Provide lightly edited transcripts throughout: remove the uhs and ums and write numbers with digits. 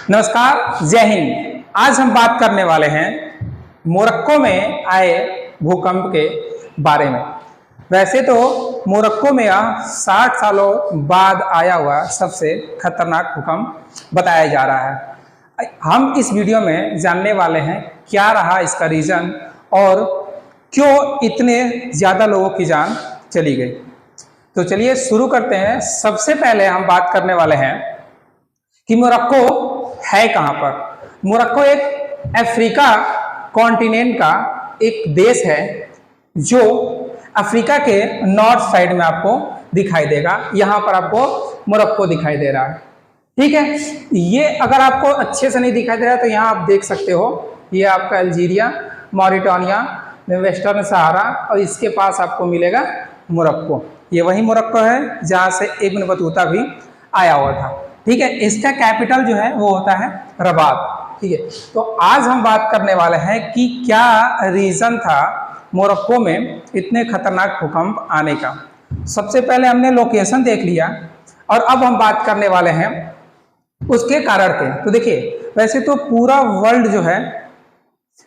नमस्कार, जय हिंद। आज हम बात करने वाले हैं मोरक्को में आए भूकंप के बारे में। वैसे तो मोरक्को में 60 सालों बाद आया हुआ सबसे खतरनाक भूकंप बताया जा रहा है। हम इस वीडियो में जानने वाले हैं क्या रहा इसका रीजन और क्यों इतने ज़्यादा लोगों की जान चली गई। तो चलिए शुरू करते हैं। सबसे पहले हम बात करने वाले हैं कि मोरक्को है कहाँ पर। मोरक्को एक अफ्रीका कॉन्टिनेंट का एक देश है जो अफ्रीका के नॉर्थ साइड में आपको दिखाई देगा। यहाँ पर आपको मोरक्को दिखाई दे रहा है, ठीक है। ये अगर आपको अच्छे से नहीं दिखाई दे रहा है तो यहाँ आप देख सकते हो, ये आपका अल्जीरिया, मॉरिटानिया, वेस्टर्न सहारा और इसके पास आपको मिलेगा मोरक्को। ये वही मोरक्को है जहाँ से इब्न बतूता भी आया हुआ था, ठीक है। इसका कैपिटल जो है वो होता है रबात, ठीक है। तो आज हम बात करने वाले हैं कि क्या रीज़न था मोरक्को में इतने खतरनाक भूकंप आने का। सबसे पहले हमने लोकेशन देख लिया और अब हम बात करने वाले हैं उसके कारण के। तो देखिए, वैसे तो पूरा वर्ल्ड जो है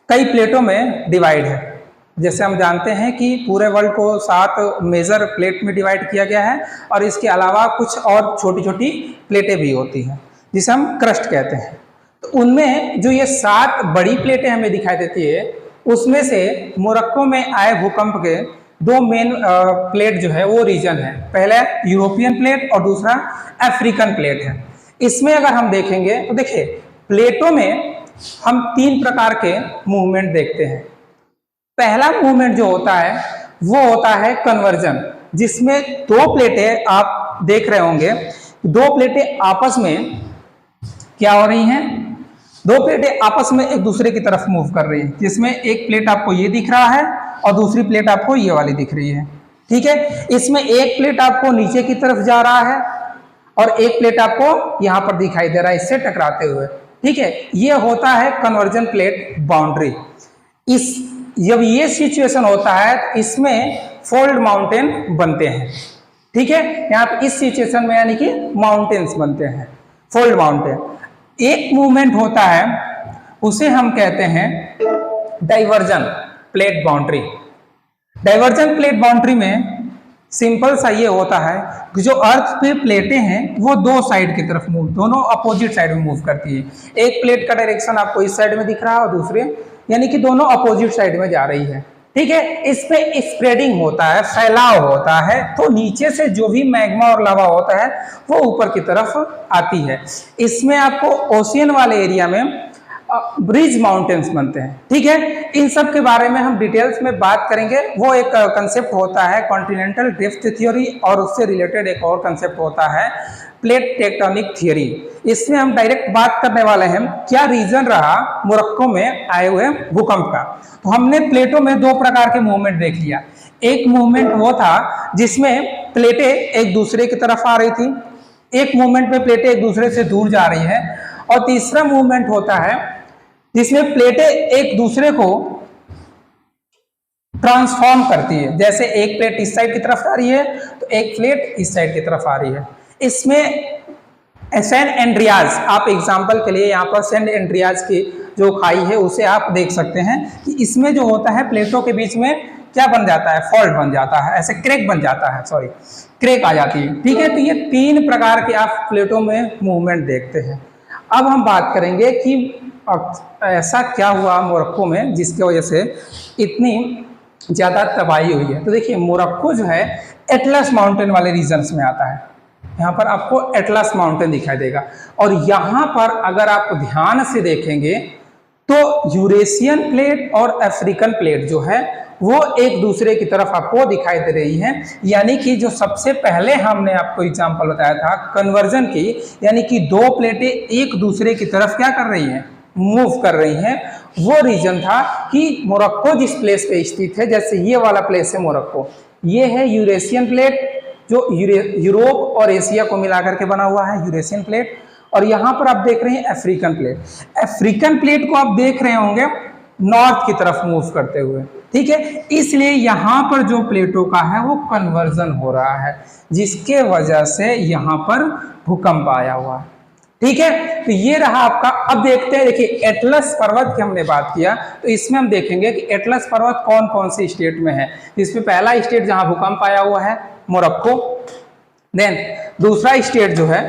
कई प्लेटों में डिवाइड है। जैसे हम जानते हैं कि पूरे वर्ल्ड को 7 मेजर प्लेट में डिवाइड किया गया है और इसके अलावा कुछ और छोटी छोटी प्लेटें भी होती हैं जिसे हम क्रस्ट कहते हैं। तो उनमें जो ये 7 बड़ी प्लेटें हमें दिखाई देती है, उसमें से मोरक्को में आए भूकंप के 2 मेन प्लेट जो है वो रीजन है। पहला यूरोपियन प्लेट और दूसरा अफ्रीकन प्लेट है। इसमें अगर हम देखेंगे तो देखिए, प्लेटों में हम 3 प्रकार के मूवमेंट देखते हैं। पहला मूवमेंट जो होता है वो होता है कन्वर्जन, जिसमें 2 प्लेटें आप देख रहे होंगे, 2 प्लेटें आपस में क्या हो रही हैं, 2 प्लेटें आपस में एक दूसरे की तरफ मूव कर रही हैं, जिसमें एक प्लेट आपको ये दिख रहा है और दूसरी प्लेट आपको ये वाली दिख रही है, ठीक है। इसमें एक प्लेट आपको नीचे की तरफ जा रहा है और एक प्लेट आपको यहाँ पर दिखाई दे रहा है इससे टकराते हुए, ठीक है। ये होता है कन्वर्जन प्लेट बाउंड्री। जब ये सिचुएशन होता है तो इसमें फोल्ड माउंटेन बनते हैं, ठीक है। यहाँ पे इस सिचुएशन में यानी कि माउंटेन्स बनते हैं, फोल्ड माउंटेन। एक मूवमेंट होता है उसे हम कहते हैं diversion plate boundary. Diversion plate boundary में सिंपल सा ये होता है कि जो अर्थ पे प्लेटें हैं वो 2 साइड की तरफ मूव, दोनों अपोजिट साइड में मूव करती है। एक प्लेट का डायरेक्शन आपको इस साइड में दिख रहा है और दूसरे यानी कि दोनों अपोजिट साइड में जा रही है, ठीक है। इस पे स्प्रेडिंग होता है, फैलाव होता है, तो नीचे से जो भी मैग्मा और लावा होता है वो ऊपर की तरफ आती है। इसमें आपको ओशियन वाले एरिया में ब्रिज माउंटेन्स बनते हैं, ठीक है। इन सब के बारे में हम डिटेल्स में बात करेंगे। वो एक कंसेप्ट होता है कॉन्टिनेंटल ड्रिफ्ट थ्योरी और उससे रिलेटेड एक और कंसेप्ट होता है प्लेट टेक्टोनिक थ्योरी। इसमें हम डायरेक्ट बात करने वाले हैं क्या रीजन रहा मोरक्को में आए हुए भूकंप का। तो हमने प्लेटों में 2 प्रकार के मूवमेंट देख लिया। एक मूवमेंट वो था जिसमें प्लेटें एक दूसरे की तरफ आ रही थी, एक मूवमेंट में प्लेटें एक दूसरे से दूर जा रही है और तीसरा मूवमेंट होता है जिसमें प्लेटें एक दूसरे को ट्रांसफॉर्म करती है। जैसे एक प्लेट इस साइड की तरफ आ रही है तो एक प्लेट इस साइड की तरफ आ रही है। इसमें सैन एंड्रियाज, आप एग्जांपल के लिए यहाँ पर सैन एंड्रियाज की जो खाई है उसे आप देख सकते हैं कि इसमें जो होता है प्लेटों के बीच में क्या बन जाता है, फॉल्ट बन जाता है, ऐसे क्रैक बन जाता है, सॉरी क्रैक आ जाती है, ठीक है। तो ये 3 प्रकार के आप प्लेटों में मूवमेंट देखते हैं। अब हम बात करेंगे कि ऐसा क्या हुआ मोरक्को में जिसकी वजह से इतनी ज़्यादा तबाही हुई है। तो देखिए, मोरक्को जो है एटलस माउंटेन वाले रीजन्स में आता है। यहाँ पर आपको एटलस माउंटेन दिखाई देगा और यहाँ पर अगर आप ध्यान से देखेंगे तो यूरेशियन प्लेट और अफ्रीकन प्लेट जो है वो एक दूसरे की तरफ आपको दिखाई दे रही है। यानी कि जो सबसे पहले हमने आपको एग्जांपल बताया था कन्वर्जन की, यानी कि 2 प्लेटें एक दूसरे की तरफ क्या कर रही हैं, मूव कर रही हैं, वो रीजन था कि मोरक्को जिस प्लेस पे स्थित है, जैसे ये वाला प्लेस है मोरक्को, ये है यूरेशियन प्लेट जो यूरोप और एशिया को मिलाकर के बना हुआ है यूरेशियन प्लेट, और यहाँ पर आप देख रहे हैं अफ्रीकन प्लेट। अफ्रीकन प्लेट को आप देख रहे होंगे नॉर्थ की तरफ मूव करते हुए, ठीक है। इसलिए यहाँ पर जो प्लेटों का है वो कन्वर्जन हो रहा है, जिसके वजह से यहाँ पर भूकंप आया हुआ है। ठीक है, तो ये रहा आपका। अब देखते हैं, देखिए एटलस पर्वत की हमने बात किया, तो इसमें हम देखेंगे कि एटलस पर्वत कौन कौन सी स्टेट में है। इसमें पहला स्टेट जहां भूकंप आया हुआ है मोरक्को, देन दूसरा स्टेट जो है,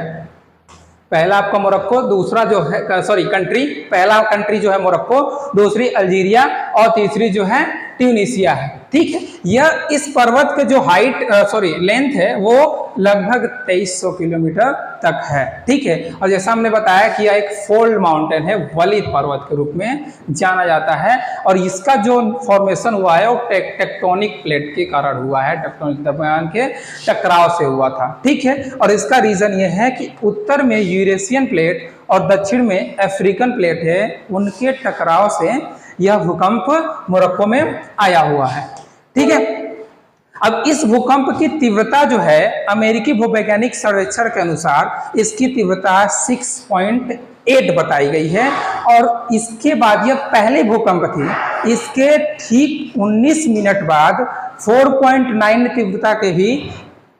पहला आपका मोरक्को, दूसरा जो है सॉरी कंट्री, पहला कंट्री जो है मोरक्को, दूसरी अल्जीरिया और तीसरी जो है ट्यूनीशिया है। ठीक है, यह इस पर्वत के जो हाइट सॉरी लेंथ है वो लगभग 2300 किलोमीटर तक है। ठीक है, और जैसा हमने बताया कि यह एक फोल्ड माउंटेन है, वलित पर्वत के रूप में जाना जाता है, और इसका जो फॉर्मेशन हुआ है वो टेक्टोनिक प्लेट के कारण हुआ है, टेक्टोनिक दबाव के टकराव से हुआ था। ठीक है, और इसका रीजन यह है कि उत्तर में यूरेशियन प्लेट और दक्षिण में अफ्रीकन प्लेट है, उनके टकराव से यह भूकंप मोरक्को में आया हुआ है। ठीक है, अब इस भूकंप की तीव्रता जो है अमेरिकी भूवैज्ञानिक सर्वेक्षण के अनुसार इसकी तीव्रता 6.8 बताई गई है, और इसके बाद यह पहले भूकंप थी, इसके ठीक 19 मिनट बाद 4.9 तीव्रता के भी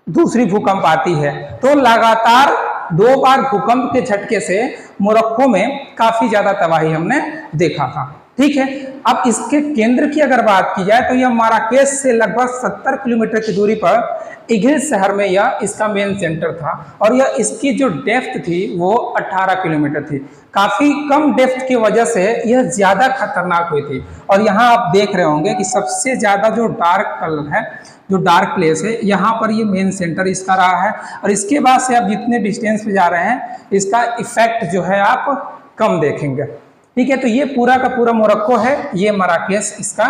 दूसरी भूकंप आती है। तो लगातार 2 बार भूकंप के झटके से मोरक्को में काफी ज्यादा तबाही हमने देखा था। ठीक है, अब इसके केंद्र की अगर बात की जाए तो यह माराकेश से लगभग 70 किलोमीटर की दूरी पर इगिल शहर में यह इसका मेन सेंटर था, और यह इसकी जो डेप्थ थी वो 18 किलोमीटर थी। काफी कम डेप्थ की वजह से यह ज्यादा खतरनाक हुई थी। और यहाँ आप देख रहे होंगे कि सबसे ज्यादा जो डार्क कलर है, जो डार्क प्लेस है, यहाँ पर ये मेन सेंटर इसका रहा है, और इसके बाद से आप जितने डिस्टेंस पे जा रहे हैं इसका इफेक्ट जो है आप कम देखेंगे। ठीक है, तो ये पूरा का पूरा मोरक्को है, ये माराकेश इसका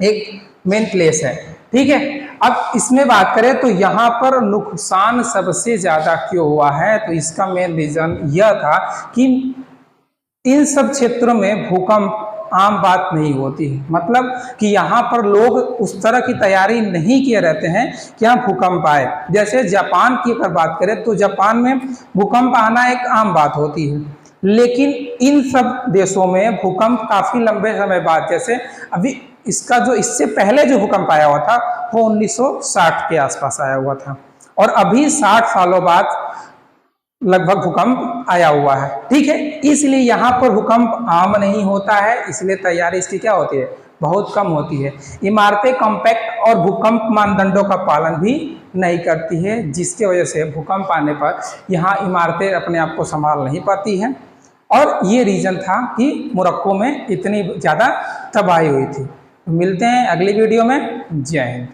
एक मेन प्लेस है। ठीक है, अब इसमें बात करें तो यहाँ पर नुकसान सबसे ज्यादा क्यों हुआ है, तो इसका मेन रीजन यह था कि इन सब क्षेत्रों में भूकंप आम बात नहीं होती है। मतलब कि यहाँ पर लोग उस तरह की तैयारी नहीं किए रहते हैं कि यहाँ भूकंप आए। जैसे जापान की अगर बात करें तो जापान में भूकंप आना एक आम बात होती है, लेकिन इन सब देशों में भूकंप काफी लंबे समय बाद, जैसे अभी इसका जो इससे पहले जो भूकंप आया हुआ था वो 1960 के आसपास आया हुआ था, और अभी 60 सालों बाद लगभग भूकंप आया हुआ है। ठीक है, इसलिए यहाँ पर भूकंप आम नहीं होता है, इसलिए तैयारी इसकी क्या होती है, बहुत कम होती है। इमारतें कॉम्पैक्ट और भूकंप मानदंडों का पालन भी नहीं करती है, जिसकी वजह से भूकंप आने पर यहाँ इमारतें अपने आप को संभाल नहीं पाती हैं, और ये रीजन था कि मोरक्को में इतनी ज़्यादा तबाही हुई थी। मिलते हैं अगली वीडियो में। जय हिंद।